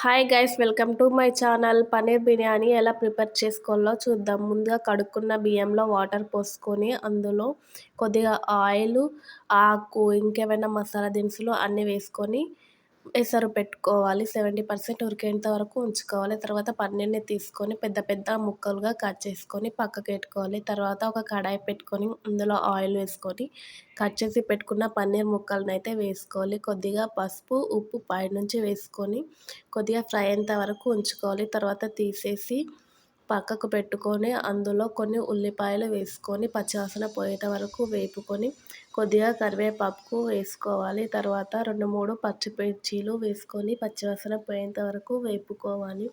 Hi guys, welcome to my channel. Paneer biryani ఎలా prepare చేసుకోవాలో చూద్దాం. ముందుగా కడుక్కున్న బియ్యంలో వాటర్ పోసుకొని అందులో కొద్దిగా ఆయిల్, ఆకు, ఇంకేమైనా మసాలా దినుసులు అన్నీ వేసుకొని ఎసరు పెట్టుకోవాలి. 70% ఉడికేంత వరకు ఉంచుకోవాలి. తర్వాత పన్నీర్ని తీసుకొని పెద్ద పెద్ద ముక్కలుగా కట్ చేసుకొని పక్కకు పెట్టుకోవాలి. తర్వాత ఒక కడాయి పెట్టుకొని అందులో ఆయిల్ వేసుకొని కట్ చేసి పెట్టుకున్న పన్నీర్ ముక్కలను అయితే వేసుకోవాలి. కొద్దిగా పసుపు, ఉప్పు పైనుంచి వేసుకొని కొద్దిగా ఫ్రై అయ్యేంత వరకు ఉంచుకోవాలి. తర్వాత తీసేసి పక్కకు పెట్టుకొని అందులో కొన్ని ఉల్లిపాయలు వేసుకొని పచ్చివాసన పోయేంత వరకు వేపుకొని కొద్దిగా కరివేపాకు వేసుకోవాలి. తర్వాత 2-3 పచ్చిమిర్చీలు వేసుకొని పచ్చివాసన పోయేంత వరకు వేపుకోవాలి.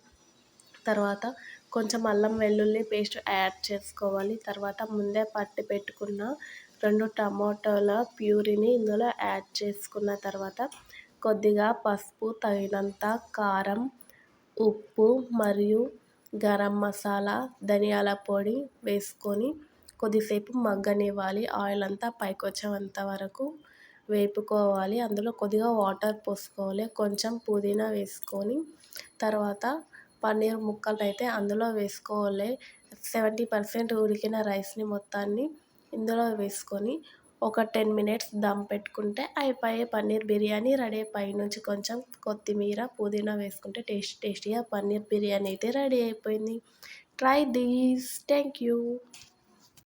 తర్వాత కొంచెం అల్లం వెల్లుల్లి పేస్ట్ యాడ్ చేసుకోవాలి. తర్వాత ముందే పట్టి పెట్టుకున్న 2 టమాటాల ప్యూరీని ఇందులో యాడ్ చేసుకున్న తర్వాత కొద్దిగా పసుపు, తగినంత కారం, ఉప్పు మరియు గరం మసాలా, ధనియాల పొడి వేసుకొని కొద్దిసేపు మగ్గనివ్వాలి. ఆయిల్ అంతా పైకి వచ్చేంత వరకు వేపుకోవాలి. అందులో కొద్దిగా వాటర్ పోసుకోవాలి. కొంచెం పుదీనా వేసుకొని తర్వాత పన్నీర్ ముక్కలు అయితే అందులో వేసుకోవాలి. 70% ఉడికిన రైస్ని మొత్తాన్ని ఇందులో వేసుకొని ఒక 10 మినిట్స్ దమ్ పెట్టుకుంటే అయిపోయే పన్నీర్ బిర్యానీ రెడీ. పైనుంచి కొంచెం కొత్తిమీర, పుదీనా వేసుకుంటే టేస్టీగా పన్నీర్ బిర్యానీ అయితే రెడీ అయిపోయింది. Try this. Thank you.